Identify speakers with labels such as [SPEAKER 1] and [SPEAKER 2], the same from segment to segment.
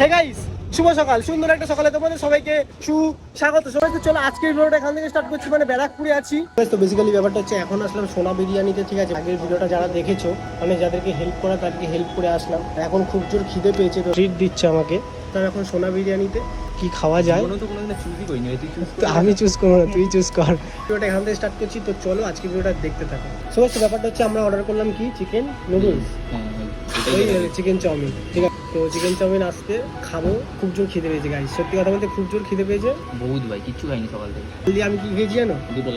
[SPEAKER 1] Hey guys, শুভ সকাল। সুন্দর একটা সকালে তোমাদের সবাইকে সুস্বাগত। সবাই তো চলো আজকের ভিডিওটা এখান থেকে স্টার্ট করছি। মানে ব্যারাকপুরে আছি তো বেসিক্যালি ব্যাপারটা হচ্ছে এখন আসলাম সোনা বিরিয়ানিতে, ঠিক আছে। আগের ভিডিওটা যারা দেখেছো, মানে যাদেরকে হেল্প করা তাদেরকে হেল্প করে আসলাম। এখন খুব জোর খিদে পেয়েছে, তো ট্রিট দিচ্ছে আমাকে। তার এখন সোনা বিরিয়ানিতে কি খাওয়া যায় তো আমি চুজ করবো না, তুই চুজ কর। ভিডিওটা এখান থেকে স্টার্ট করছি, তো চলো আজকে ভিডিওটা দেখতে থাকো। সমস্ত ব্যাপারটা হচ্ছে আমরা অর্ডার করলাম কি চিকেন নুডলস, ওই চিকেন চাউমিন, ঠিক আছে। তো চিকেন চাউমিন আসতে খাবো, খুব জোর খিদে পেয়েছে গাইস। সত্যি কথা বলতে খুব জোর খিদে পেয়েছে।
[SPEAKER 2] বহুত ভাই কিচ্ছু খাইনি সকাল থেকে।
[SPEAKER 1] আমি কি খেয়েছি জানো?
[SPEAKER 2] দুটো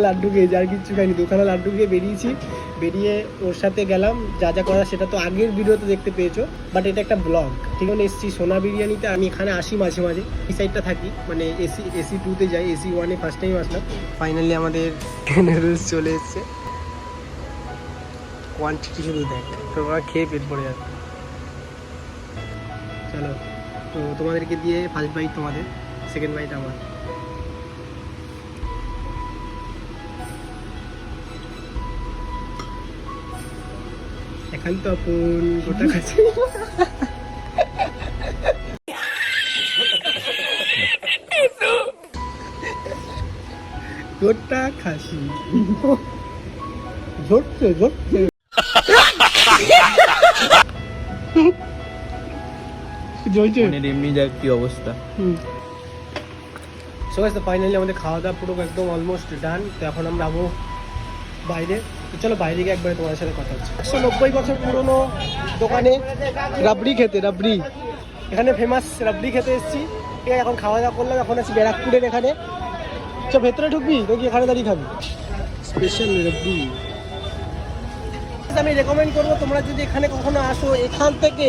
[SPEAKER 1] লাড্ডু খেয়েছি, আর কিচ্ছু খাইনি। দুখানা লাড্ডু খেয়ে বেরিয়েছি। বেরিয়ে ওর সাথে গেলাম, যা যা করা সেটা তো আগের ভিডিওতে দেখতে পেয়েছো, বাট এটা একটা ব্লগ। ঠিক আছে, এসছি সোনা বিরিয়ানিতে। আমি এখানে আসি মাঝে মাঝে, এই সাইডটা থাকি, মানে এসি 2-তে যাই। এসি 1-এ ফার্স্ট টাইম আসলাম। ফাইনালি আমাদের নুডলস চলে এসছে। কোয়ান্টিটি শুধু দেখ, তোমরা খেয়ে পেট পড়ে যাবে। চলো, তো তোমাদেরকে দিয়ে ফার্স্ট বাইট তোমাদের, সেকেন্ড বাইট আমার। এখন তো আপন গোটা খাচ্ছি। গোটা খাসি ঝরছে ঝরছে।
[SPEAKER 2] এমনি দেখ কি অবস্থা।
[SPEAKER 1] সো গাইস, ফাইনালি আমাদের খাওয়া দাওয়া পুরো একদম অলমোস্ট ডান। তো এখন আমরা যাবো বাইরে। তো চলো বাইরে গিয়ে একবারে তোমার সাথে কথা হচ্ছে। 190 বছর পুরনো দোকানে রাবড়ি খেতে, রাবড়ি এখানে ফেমাস রাবড়ি খেতে এসেছি। ঠিক আছে, এখন খাওয়া দাওয়া করলাম। এখন আছি ব্যারাকপুরের এখানে। চল ভেতরে ঢুকবি নাকি এখানে দাঁড়িয়ে খাবি? স্পেশাল রাবড়ি আমি রেকমেন্ড করবো, তোমরা যদি এখানে কখনো আসো, এখান থেকে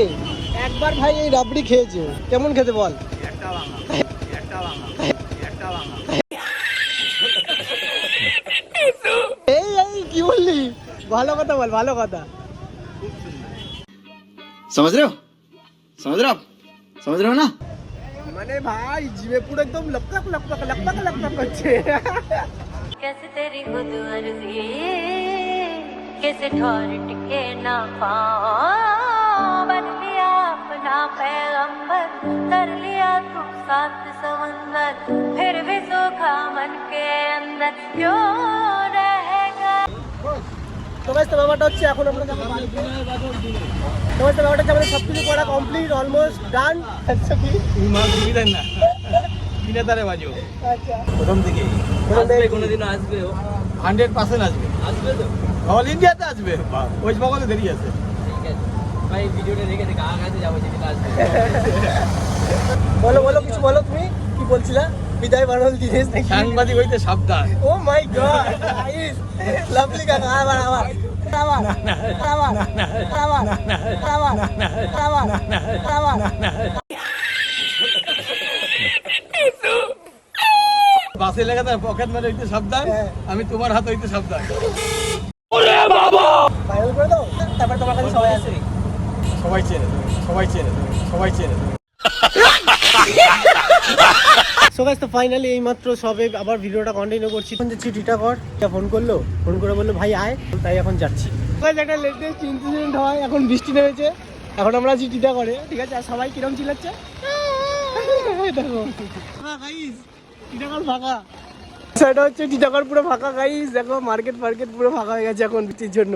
[SPEAKER 1] একবার ভাই এই রাবড়ি খেয়েছো। কেমন খেতে বল? এই কি বললি? ভালো কথা বল, ভালো কথা।
[SPEAKER 2] समझ रहे हो ना?
[SPEAKER 1] মানে ভাই জিভে পুরো একদম লপকাক লপকাক লপকাক লপকাক করছে।
[SPEAKER 3] कैसे तेरी खुद अर्जी कैसे ठौर टिके ना पाओ बन लिया अपना पैगंबर कर लिया तू सात समंदर फिर भी सूखा मन के अंदर क्यों रहेगा।
[SPEAKER 1] তো গাইস, ব্যাপারটা হচ্ছে এখন আমরা যাবো ব্যাপারটা হচ্ছে আমাদের সবকিছু করা কমপ্লিট, অলমোস্ট ডান। আচ্ছা কি
[SPEAKER 2] মাল দিবি না কিনে তারে বাজো।
[SPEAKER 1] আচ্ছা,
[SPEAKER 2] প্রথম থেকে কোনোদিনও আসবে, 100% আসবে তো অল ইন্ডিয়াতে আসবে। ওয়েস্ট বেঙ্গলে দেরি আছে। ঠিক আছে ভাই, ভিডিওটা দেখে দেখে আগাতে যাবো যেটা আসবে।
[SPEAKER 1] বলো বলো, কিছু বলো। তুমি কি বলছিলা? বিদায় বানল দিনেশ নাকি?
[SPEAKER 2] সাংবাদিক হইতে সাবধান।
[SPEAKER 1] ও মাই গড গাইস, লাভলি কাকা। আবার আবার আবার আবার আবার আবার আবার আবার।
[SPEAKER 2] বাসে লাগাতে পকেট মারে হইতে সাবধান। আমি তোমার হাত হইতে সাবধান।
[SPEAKER 1] ভাইরাল করে দাও, তারপর তোমার কাছে সবাই আসে।
[SPEAKER 2] সবাই চেনে, সবাই চেনে, সবাই চেনে।
[SPEAKER 1] সো গাইস, তো ফাইনালি এইমাত্র সবে আবার ভিডিওটা কন্টিনিউ করছি। এখন যাচ্ছি টিটাগড়। ফোন করলো, ফোন করে বললো ভাই আয়, তাই এখন যাচ্ছি। একটা লেটেস্ট ইনসিডেন্ট হয়, এখন বৃষ্টি নেমেছে, এখন আমরা আছি টিটাগড়ে। ঠিক আছে, আর সবাই কিরম চিল্লাচ্ছে দেখো। টিটাগড় ফাঁকা, সেটা হচ্ছে টিটাগড় পুরো ফাঁকা গাইস। দেখো মার্কেট পুরো ফাঁকা হয়ে গেছে এখন বৃষ্টির জন্য।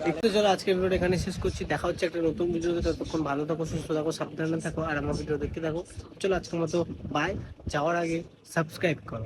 [SPEAKER 1] একটু চলো আজকের ভিডিওটা এখানে শেষ করছি। দেখা হচ্ছে একটা নতুন ভিডিওতে। ততক্ষণ ভালো থাকো, সুস্থ থাকো, সাবধানে থাকো, আর আমার ভিডিও দেখতে থাকো। চলো আজকের মতো বাই। যাওয়ার আগে সাবস্ক্রাইব করো।